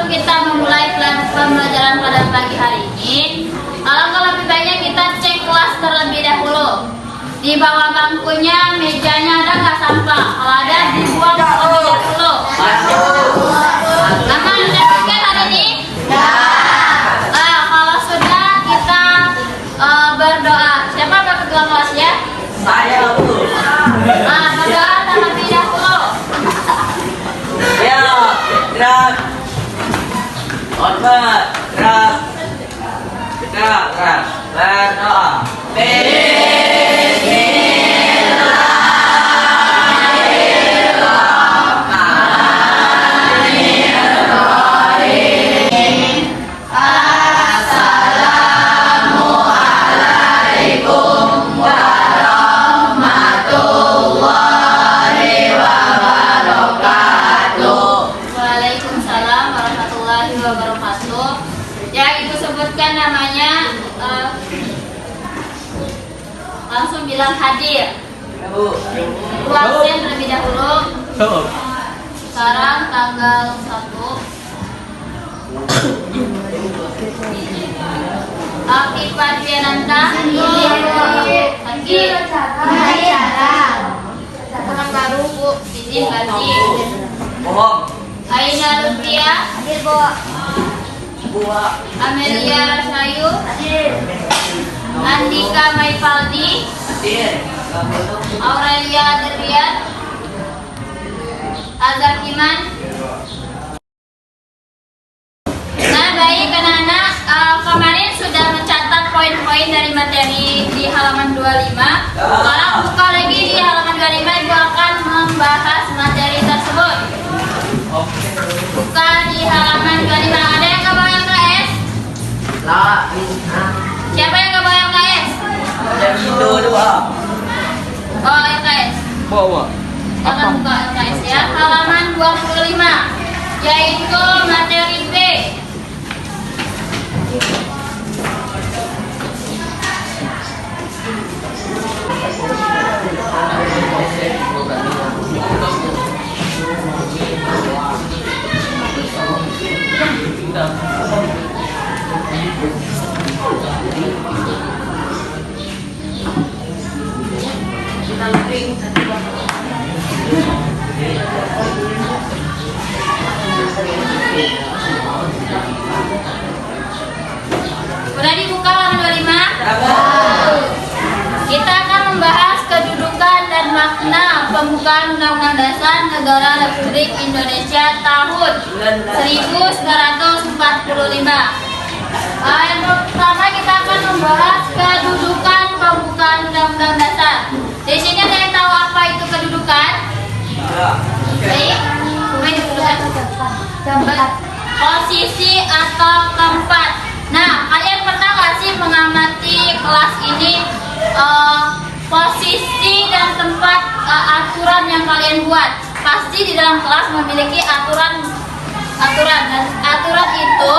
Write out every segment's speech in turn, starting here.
kita memulai pembelajaran pada pagi hari ini, alangkah lebih baiknya kita cek kelas terlebih dahulu. Di bawah bangkunya, mejanya ada nggak sampah? Kalau ada, dibuang terlebih dahulu. Aman sudah tiket hari ini? Kalau sudah, kita berdoa. Siapa ketua kelas ya? Saya Bu. Berdoa terlebih dahulu. Ya, gerak. Hormat, gerak. Gerak. Berdoa. Waalaikumsalam warahmatullahi wabarakatuh. Yang Ibu sebutkan namanya langsung bilang hadir. Bu. Ibu absen terlebih dahulu. Sekarang tanggal 1. Akifat Wiananta. Orang baru Bu, izin ganti. Bohong. Aina Lutfia. Buah. Amelia Sayu. Andika Maifaldi. Hadir. Aurelia Derrian. Azhar Iman. Nah, baik anak-anak, kemarin sudah mencatat poin-poin dari materi di halaman 25. Sekarang buka lagi di halaman 25, Ibu akan membahas materi tersebut. Buka di halaman 25. Ada yang nggak bawa LKS? Siapa yang nggak bawa LKS? Jadi dua. Bawa LKS. Bawa. Jangan buka LKS ya. Halaman 25, yaitu materi B. Udah dibuka halaman 25? Kita akan membahas kedudukan dan makna pembukaan Undang-Undang Dasar Negara Republik Indonesia tahun 1945. Yang pertama kita akan membahas kedudukan pembukaan Undang-Undang Dasar. Di sini ada yang tahu apa itu kedudukan? Baik, kedudukan posisi atau tempat. Nah, kalian pernah nggak sih mengamati kelas ini posisi dan tempat aturan yang kalian buat? Pasti di dalam kelas memiliki aturan dan aturan itu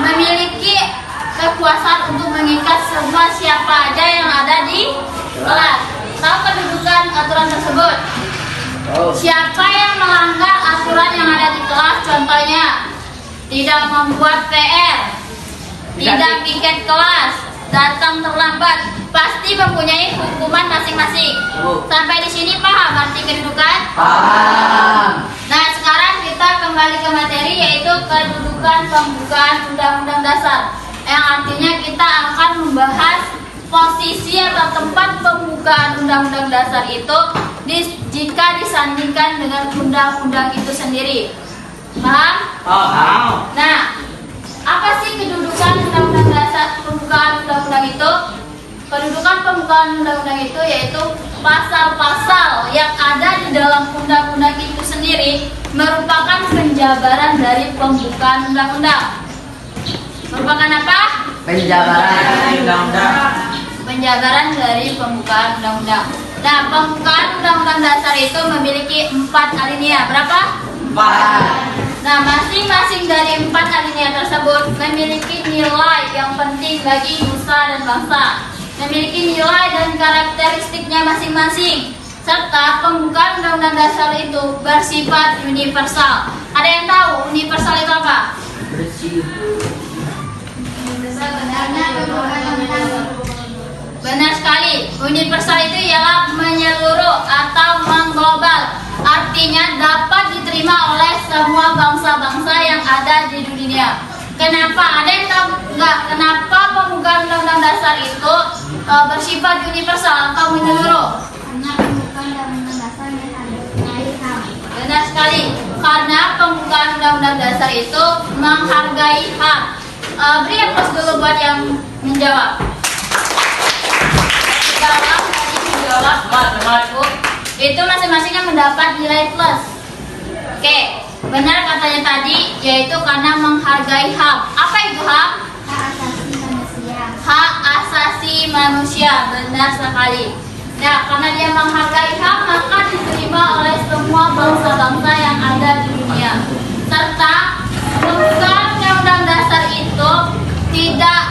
memiliki kekuasaan untuk mengikat semua siapa aja yang ada di kelas. Tahu kedudukan aturan tersebut? Siapa yang melanggar aturan yang ada di kelas? Contohnya, tidak membuat PR, tidak piket kelas, datang terlambat, pasti mempunyai hukuman masing-masing. Sampai di sini paham arti kedudukan? Paham. Nah, sekarang kita kembali ke materi, yaitu kedudukan pembukaan Undang-Undang Dasar. Yang artinya kita akan membahas posisi atau tempat pembukaan Undang-Undang Dasar itu jika disandingkan dengan undang-undang itu sendiri. Paham? Paham. Nah, apa sih kedudukan Undang-Undang Dasar pembukaan Undang-Undang itu? Kedudukan pembukaan Undang-Undang itu yaitu pasal-pasal yang ada di dalam undang-undang itu sendiri merupakan penjabaran dari pembukaan undang-undang. Merupakan apa? Penjabaran undang-undang. Penjabaran dari pembukaan undang-undang. Nah, pembukaan Undang-Undang Dasar itu memiliki 4 alinea. Berapa? 4. Nah, masing-masing dari 4 alinea tersebut memiliki nilai yang penting bagi nusa dan bangsa. Memiliki nilai dan karakteristiknya masing-masing. serta pembukaan Undang-Undang Dasar itu bersifat universal. Ada yang tahu universal itu apa? Benar sekali. Universal itu ialah menyeluruh atau mengglobal. Artinya dapat diterima oleh semua bangsa-bangsa yang ada di dunia. Kenapa? Ada yang tahu nggak? Kenapa pembukaan Undang-Undang Dasar itu bersifat universal atau menyeluruh? Karena pembukaan Undang-Undang Dasar menghargai HAM. Benar sekali. Karena pembukaan Undang-Undang Dasar itu menghargai HAM. Beri aplaus dulu buat yang menjawab. Itu masing-masingnya mendapat nilai plus. Oke, benar katanya tadi, yaitu karena menghargai HAM. Apa itu HAM? Hak asasi manusia. Hak asasi manusia, benar sekali. Nah, karena dia menghargai HAM, maka diterima oleh semua bangsa-bangsa yang ada di dunia. Serta pembukaan Undang-Undang Dasar itu tidak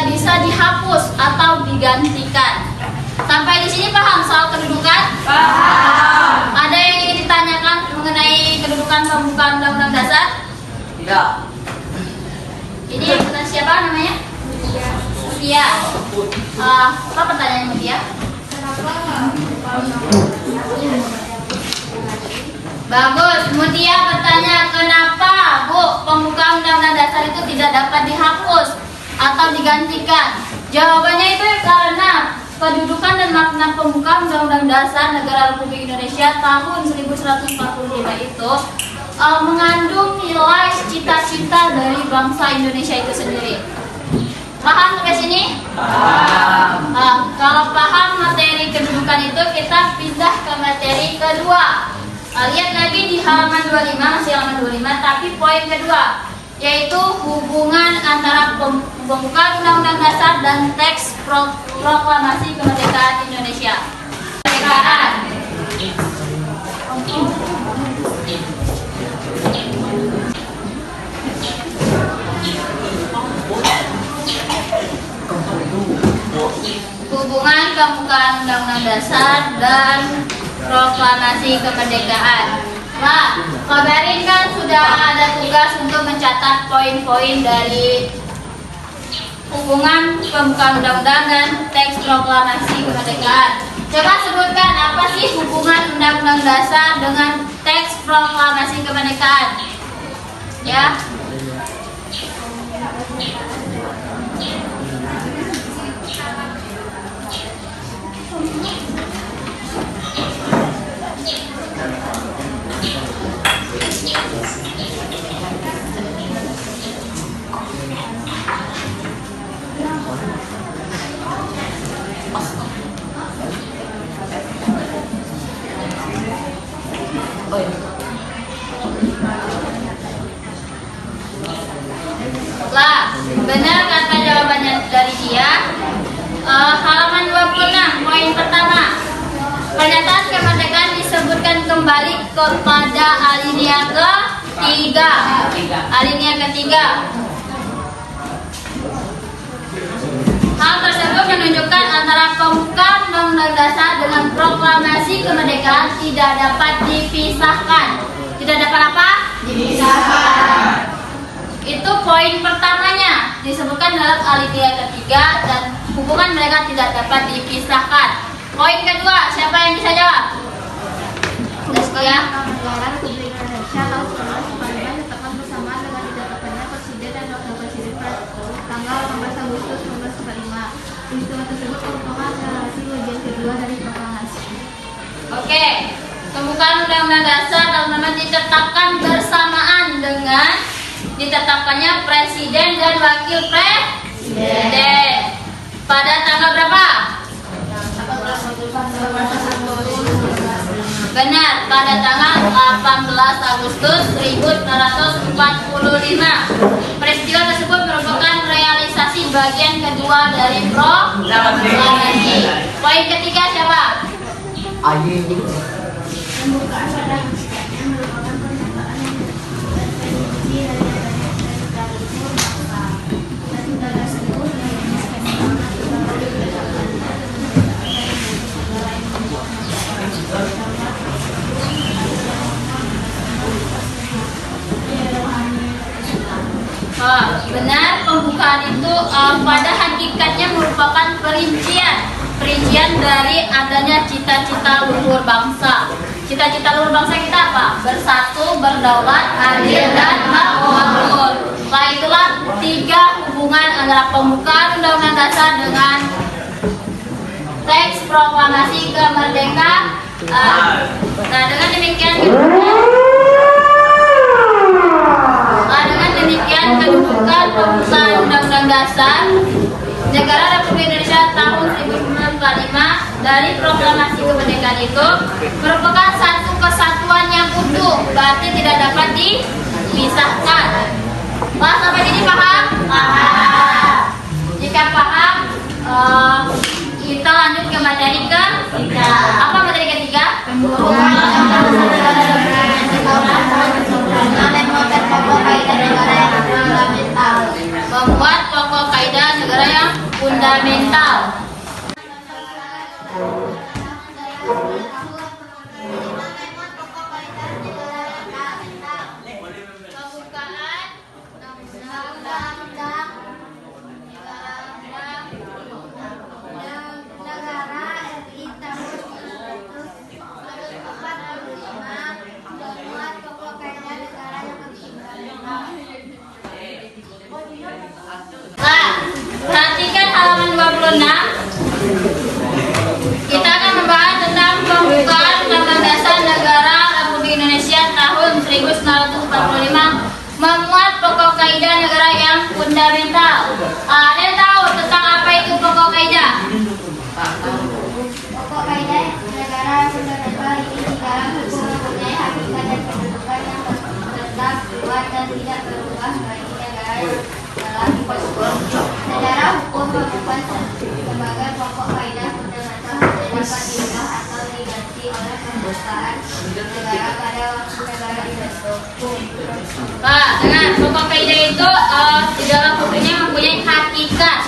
bisa dihapus atau digantikan. Sampai di sini paham soal kedudukan? Paham. Ada yang ingin ditanyakan mengenai kedudukan pembukaan Undang-Undang Dasar? Tidak. Ini yang benar siapa namanya? Mutia. Apa pertanyaannya Mutia? Bagus. Mutia bertanya kenapa Bu pembukaan Undang-Undang Dasar itu tidak dapat dihapus atau digantikan? Jawabannya itu karena kedudukan dan makna pembukaan Undang-Undang Dasar Negara Republik Indonesia tahun 1145 itu mengandung nilai cita-cita dari bangsa Indonesia itu sendiri. Paham sampai sini? Paham. Kalau paham materi kedudukan itu, kita pindah ke materi kedua. Lihat lagi di halaman 25, masih halaman 25, tapi poin kedua, yaitu hubungan antara pembukaan Undang-Undang Dasar dan teks proklamasi kemerdekaan Indonesia. Kemerdekaan. Hubungan pembukaan Undang-Undang Dasar dan proklamasi kemerdekaan. Wah, kabarin kan sudah ada tugas untuk mencatat poin-poin dari hubungan pembukaan undang-undang dan teks proklamasi kemerdekaan. Coba sebutkan apa sih hubungan Undang-Undang Dasar dengan teks proklamasi kemerdekaan? Ya. Lah, benar kata jawabannya dari dia. Halaman 26, poin pertama. Pernyataan kemerdekaan disebutkan kembali kepada alinea ketiga. Alinea ketiga. Hal tersebut menunjukkan antara pembukaan Undang-Undang Dasar dengan proklamasi kemerdekaan tidak dapat dipisahkan. Tidak dapat apa? Dipisahkan. Itu poin pertamanya, disebutkan dalam alinea ketiga dan hubungan mereka tidak dapat dipisahkan. Poin kedua, siapa yang bisa jawab? Zaskia. Negara Republik Indonesia tahun 1945 ditetapkan bersamaan dengan ditetapkannya Presiden dan Wakil Presiden tanggal 18 Agustus 1945. Peristiwa tersebut merupakan deklarasi bagian kedua dari proklamasi. Oke, pembukaan Undang-Undang Dasar teman-teman ditetapkan bersamaan dengan ditetapkannya Presiden dan Wakil Presiden. Pada tanggal berapa? Benar, pada tanggal 18 Agustus 1945. Peristiwa tersebut merupakan realisasi bagian kedua dari proklamasi. Poin ketiga siapa? Aji. Pembukaan pada hakikatnya merupakan pernyataan yang menunjukkan eksistensi dari adanya militerisme bangsa. Dan undang tersebut merealisasikan semangat utama ditetapkannya kemerdekaan dari negara lain Benar, pembukaan itu pada hakikatnya merupakan perincian dari adanya cita-cita luhur bangsa. Cita-cita luhur bangsa kita apa? Bersatu, berdaulat, adil, dan makmur. Setelah itulah 3 hubungan antara pembukaan Undang-Undang Dasar dengan teks proklamasi kemerdekaan. Dengan demikian kedudukan pembukaan Undang-Undang Dasar Negara Republik Indonesia tahun 1945 dari proklamasi kemerdekaan itu merupakan satu kesatuan yang utuh, berarti tidak dapat dipisahkan. Sampai sini paham? Paham. Jika paham, kita lanjut ke materi ketiga. Apa materi ketiga? Membuat pokok kaidah negara yang fundamental. Perhatikan halaman 26. Kita akan membahas tentang pembukaan Undang-Undang Dasar Negara Republik Indonesia tahun 1945 memuat pokok kaidah negara yang fundamental. Ada tahu tentang apa itu pokok kaidah? Pokok kaidah negara fundamental ini dalam hukum mempunyai hakikat dan kedudukan yang tetap, kuat dan tidak berubah bagi negara yang dalam secara hukum merupakan sebagai pokok kaidah fundamental dapat diubah atau diganti oleh pembukaan negara pada waktu negara dibentuk. Dengan pokok kaidah itu di dalam hukumnya mempunyai hakikat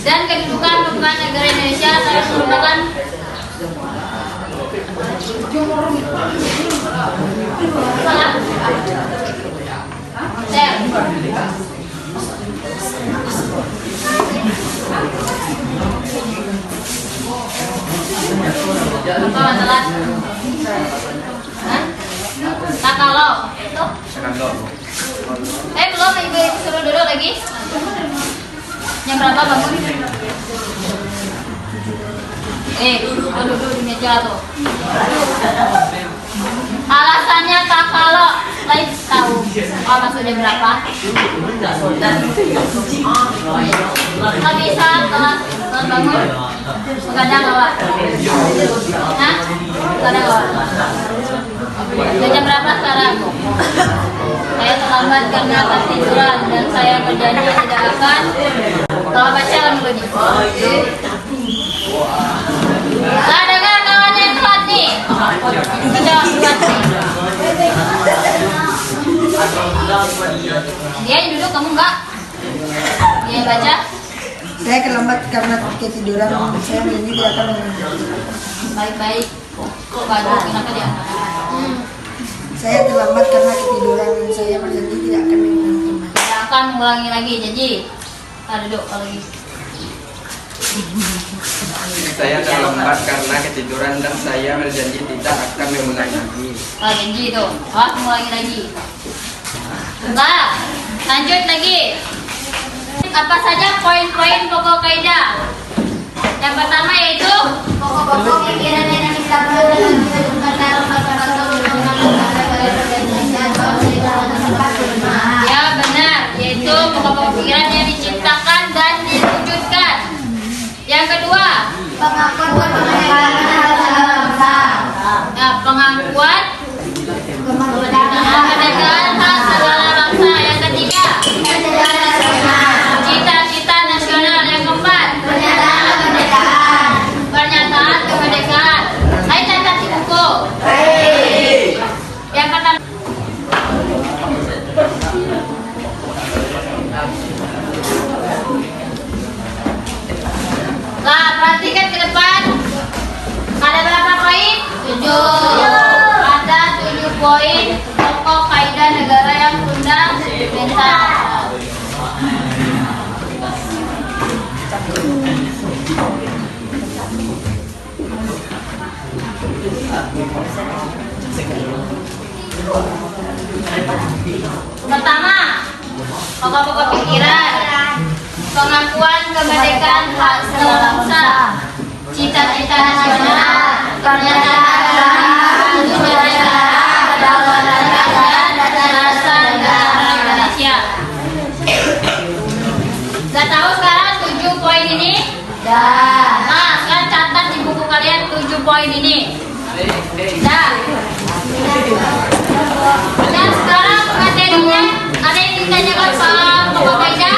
dan kedudukan pembukaan negara Indonesia telah merupakan kalau itu belum ibu suruh duduk lagi. Jam berapa bangun? Duduk di meja tuh. Alasannya tak kalau lain tahu. Maksudnya berapa? Nggak bisa telat bangun. Begadang awak. Hah? Begadang awak. Jam berapa sekarang? Saya terlambat karena ketiduran dan saya berjanji tidak akan. Kalau baca kan dulu nih. Dengar kawannya yang telat nih. Kita buat nih. Dia yang duduk, kamu enggak? Dia yang baca. Saya terlambat karena ketiduran. Saya ini tidak akan mengajar. Baik-baik. Kok baru kenapa dia? Saya terlambat karena ketiduran dan saya berjanji tidak akan mengulangi. Tidak akan mengulangi lagi janji. Duduk kalau gitu. Saya terlambat karena ketiduran dan saya berjanji tidak akan mengulangi lagi. Janji itu. Mengulangi lagi. Lanjut lagi. Apa saja poin-poin pokok kaidah? Yang pertama yaitu Pokok-pokok pikiran yang kita perlu dalam kehidupan dalam masa-masa ya benar, yaitu pokok-pokok pikiran yang diciptakan dan diwujudkan. Yang kedua, pengakuan kemerdekaan bangsa. Pengakuan kemerdekaan hak segala bangsa. Yang ketiga, cita-cita nasional. Yang keempat, pernyataan kemerdekaan. Saya catat di buku. Yang pertama, perhatikan ke depan. Ada berapa poin? 7. Ada 7 poin pokok kaidah negara yang fundamental. Pertama, pokok-pokok pikiran, pengakuan kemerdekaan hak sebangsa, cita-cita nasional, pernyataan untuk kedaulatan dan rasa negara Indonesia. Gak tahu sekarang 7 poin ini? Nah, sekarang catat di buku kalian 7 poin ini. Dah. Dan sekarang materinya ada yang ditanyakan Pak Bapak Maida?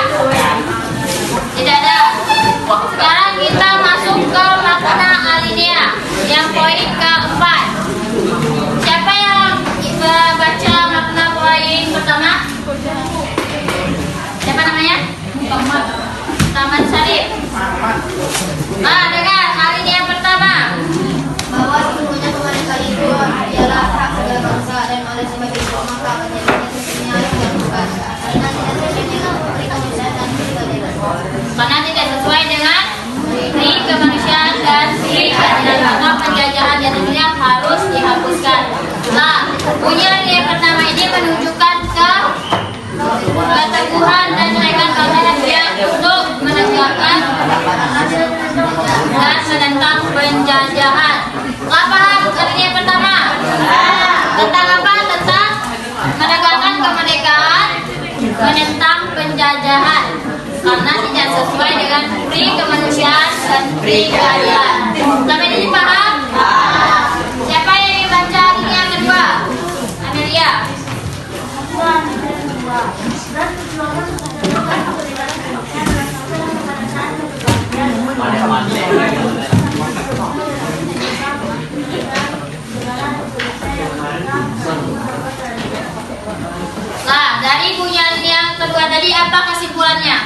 Tidak ada. Sekarang kita masuk ke makna alinea yang poin keempat. Siapa yang baca makna poin pertama? Siapa namanya? Taman Sarif. Dengar alinea pertama. Bahwa sesungguhnya kemerdekaan itu ialah hak segala bangsa dan oleh sebab itu maka menjadinya sesungguhnya harus dilakukan karena tidak sesuai dengan Pri Kemanusiaan dan Pri Keadilan. Karena tidak sesuai dengan Pri Kemanusiaan dan Pri Keadilan, maka penjajahan di dunia harus dihapuskan. Nah, bunyi alinea pertama ini menunjukkan keteguhan dan kenaikan bangsa Indonesia untuk menegakkan dan menentang penjajahan. Apa alinea pertama? Tentang apa? Tentang menegakkan kemerdekaan, menentang penjajahan. Karena tidak sesuai dengan Pri Kemanusiaan dan Pri Keadilan. Sampai ini paham? Siapa yang ingin baca alinea kedua? Amelia. Nah, dari bunyi alinea yang kedua tadi apa kesimpulannya?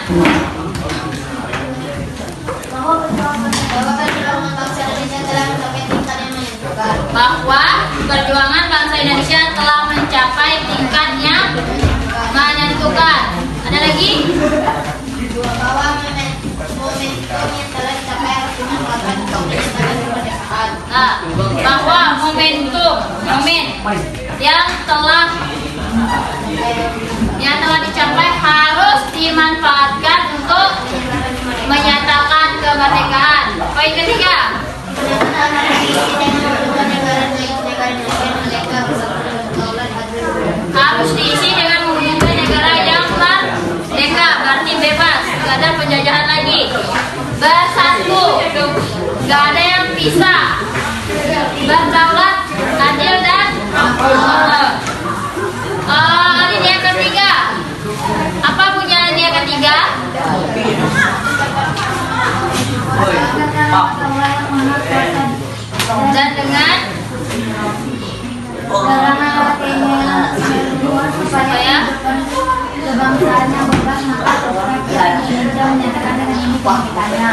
Bahwa perjuangan bangsa Indonesia telah mencapai tingkat yang menentukan. Bahwa perjuangan bangsa Indonesia telah mencapai tingkat yang menentukan. Ada lagi? Bahwa momentum yang telah dicapai harus dimanfaatkan untuk menciptakan kemerdekaan. Nah, bahwa yang telah dicapai harus dimanfaatkan untuk menyatakan kemerdekaan. Poin ketiga, harus diisi dengan mewujudkan negara yang merdeka, berarti bebas, gak ada penjajahan lagi, bersatu, gak ada yang pisah, berdaulat, adil dan alinea ketiga. Apa bunyi alinea ketiga? Dan dengan supaya kebangsaan yang bebas maka rakyat Indonesia menyatakan dengan ini kemerdekaannya.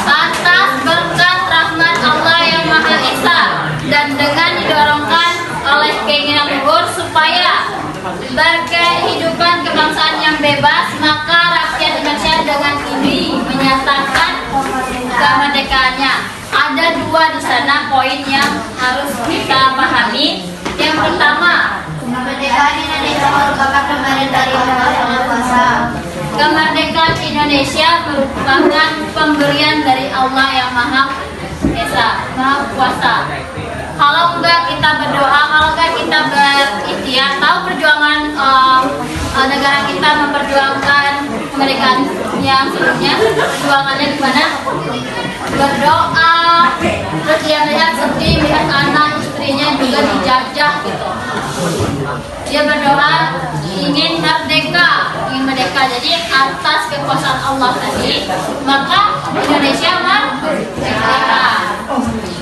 Atas berkat rahmat Allah yang Maha Esa dan dengan didorongkan oleh keinginan luhur supaya berkehidupan kebangsaan yang bebas, maka rakyat Indonesia dengan ini menyatakan kemerdekaannya. Ada dua di sana poin yang harus kita pahami. Yang pertama, Kemerdekaan Indonesia merupakan pemberian dari Allah Yang Maha Kuasa. kemerdekaan Indonesia merupakan pemberian dari Allah yang Maha Esa, Maha Kuasa. Kalau enggak kita berdoa, kalau enggak kita berikhtiar, tahu perjuangan negara kita memperjuangkan kemerdekaan yang sebelumnya, perjuangannya gimana? Berdoa, terus dia melihat sedih, melihat anak istrinya juga dijajah gitu. Dia berdoa ingin merdeka. Jadi atas kekuasaan Allah tadi, maka Indonesia merdeka.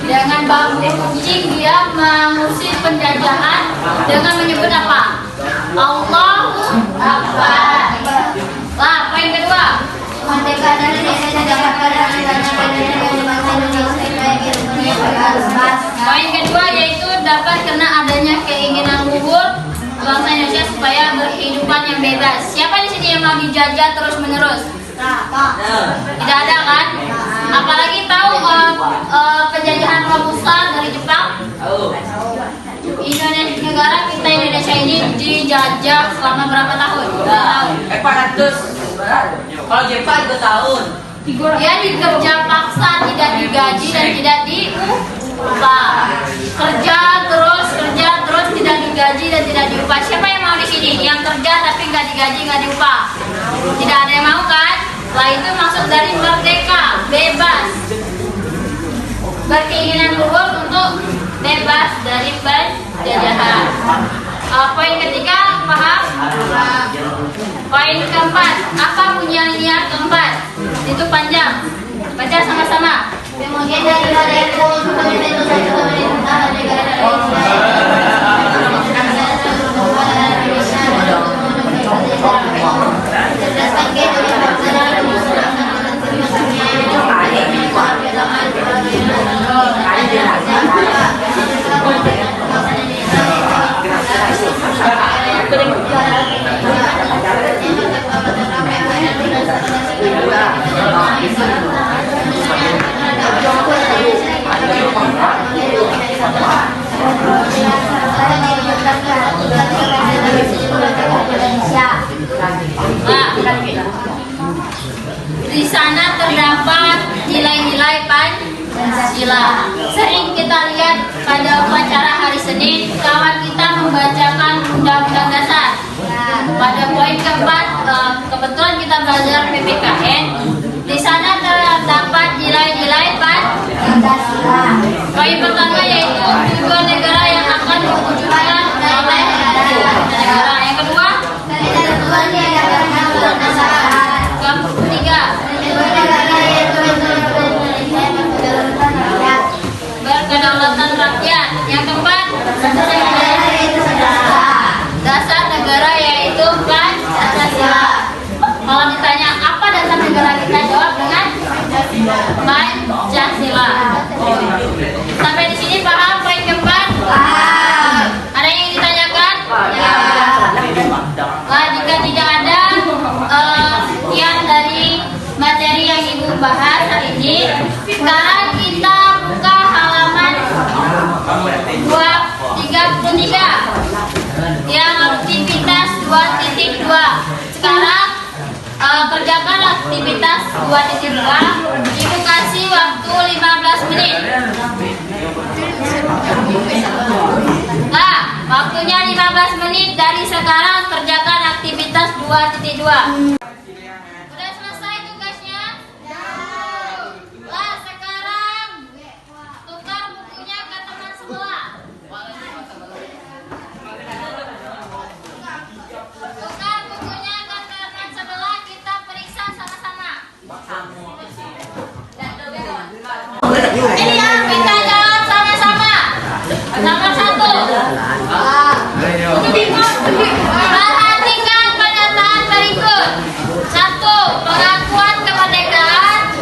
Dengan bambu runcing dia mengusir penjajahan dengan menyebut apa? Allahu Akbar. Nah, poin kedua, Kemerdekaan Indonesia didapatkan dari banyak dari bangsa Indonesia. Poin kedua yaitu dapat karena adanya keinginan luhur bangsa Indonesia supaya berkehidupan yang bebas. Siapa di sini yang mau dijajah terus menerus? Tidak ada kan? Apalagi tahu penjajahan Robusta dari Jepang? Indonesia, negara kita Indonesia ini dijajah selama berapa tahun? 400. Kalau Jepang 2 tahun. Dia dikerja paksa, tidak digaji dan tidak diupah. Kerja terus, tidak digaji dan tidak diupah. Siapa yang mau di sini? Yang kerja tapi nggak digaji, nggak diupah. Tidak ada yang mau kan? Setelah itu masuk dari merdeka, bebas. Berkeinginan luhur untuk bebas dari penjajahan. Poin ketiga, paham? Poin keempat, apa bunyinya keempat? Itu panjang. Baca sama-sama. Di sana terdapat nilai-nilai Pancasila. Sering kita lihat pada upacara hari Senin, kawan kita membacakan Undang-Undang Dasar. Pada poin keempat, kebetulan kita belajar PPKN. Di sana terdapat nilai-nilai Pancasila. Poin pertama yaitu tujuan negara yang akan mewujudkan nilai negara. Yang kedua, ketiga, berkedaulatan rakyat. Yang keempat, dasar negara yaitu Pancasila. Kalau ditanya apa dasar negara, kita jawab dengan Pancasila. Sampai di sini paham poin keempat? Ada yang ingin ditanyakan? Ya. Nah, jika tidak ada sekian dari materi yang Ibu bahas hari ini, sekarang kita buka halaman 233 yang aktivitas 2.2. Sekarang kerjakan aktivitas 2.2. Ibu kasih waktu 15 menit. Nah, waktunya 15 menit dari sekarang, kerjakan aktivitas 2.2. Udah selesai tugasnya? Nah, sekarang tukar bukunya ke teman sebelah. Tukar bukunya ke teman sebelah, kita periksa sama-sama. Kita jawab sama-sama. Nomor 1. Perhatikan pernyataan berikut. 1. Pengakuan kemerdekaan,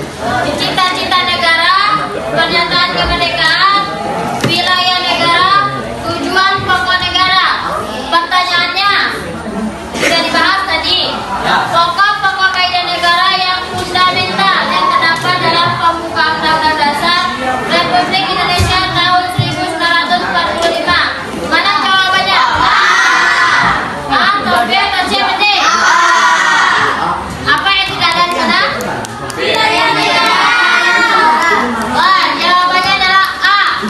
cita-cita negara, pernyataan kemerdekaan, wilayah negara, tujuan pokok negara. Pertanyaannya sudah dibahas tadi. Pokok-pokok kaidah negara yang fundamental yang terdapat dalam pembukaan Undang-Undang Dasar Republik Indonesia tahun 1945. Mana jawabannya? A, atau B, atau C, atau D? Apa yang tidak ada di sana? Wilayah negara. Wah, jawabannya adalah A.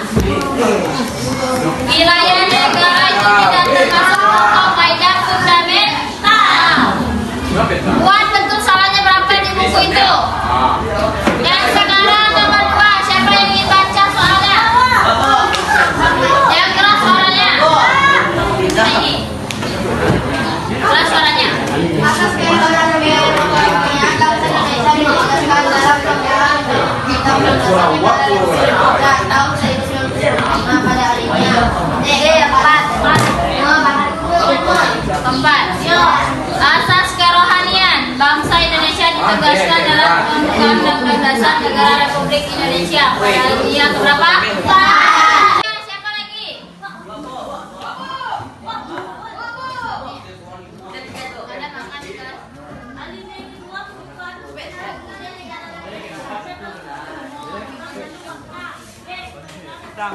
Wilayah negara itu tidak termasuk pokok kaidah fundamental. Buat bentuk salahnya berapa di buku itu? Yang sekarang nomor 2, siapa yang ingin baca soalnya? Yang keras suaranya. Nah, ini. Keras suaranya. Atas keinginan beliau yang bangsa Indonesia dibebaskan dalam program tahun 1945 pada harinya. Keempat, asas kerohanian bangsa Indonesia ditegaskan dalam pembukaan Undang-Undang Dasar Negara Republik Indonesia pada yang keberapa? Siapa lagi? Ada makan di kelas. Yang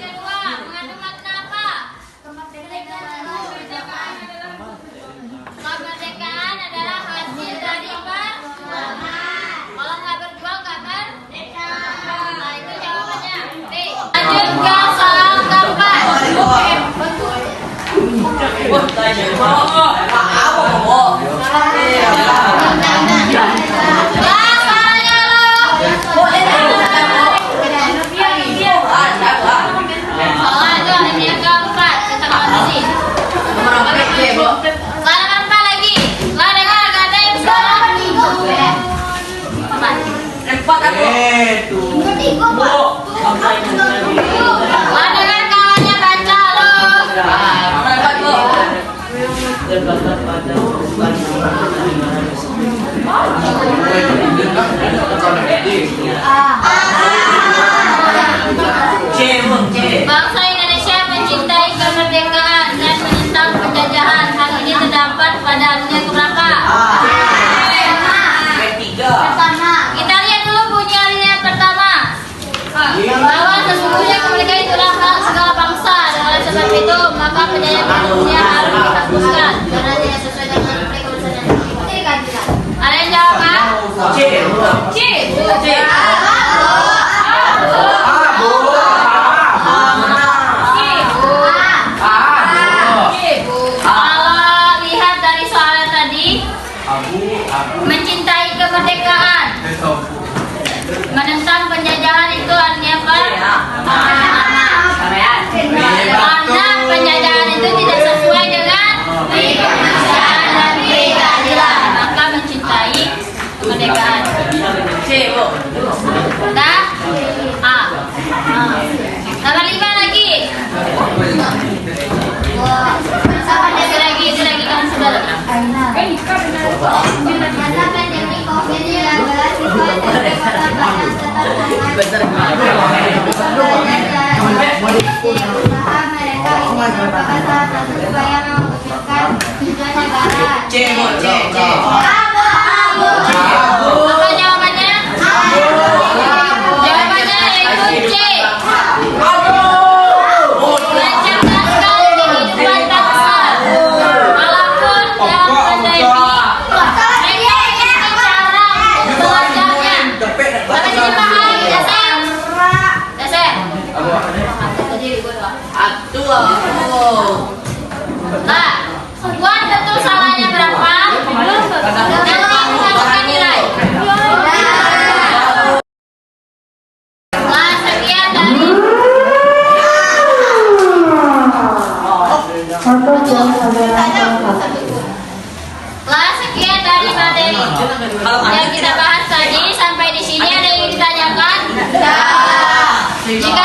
kedua, mengandung makna apa? Kemerdekaan adalah hasil dari kalau nggak berjuang nggak merdeka. Nah itu jawabannya B. Lanjut ke soal keempat. Bangsa Indonesia mencintai kemerdekaan dan menentang penjajahan. Hal ini terdapat pada alinea keberapa? Pertama. Kita lihat dulu bunyi alinea pertama. Bahwa sesungguhnya kemerdekaan itulah hak segala bangsa. Dan oleh sebab itu maka penjajahan dunia harus dihapuskan karena tidak sesuai dengan kemerdekaan dan keadilan. Ada yang jawab apa? C. Mencintai kemerdekaan, menentang penjajahan itu artinya apa? Karena penjajahan itu tidak sesuai dengan kemanusiaan dan keadilan, maka mencintai kemerdekaan. Nah, A. Nomor 5 lagi. Itu lagi kan sudah. Apa jawabannya? Jawabannya yaitu C. Mencerdaskan kehidupan bangsa. Walaupun dalam kondisi mereka ingin bicara keluarganya. Sampai sini paham, dasar? Dasar? Nah, buat betul salahnya berapa? Nanti menentukan nilai. Nah, sekian dari materi yang kita bahas tadi. Sampai di sini ada yang ditanyakan? Jika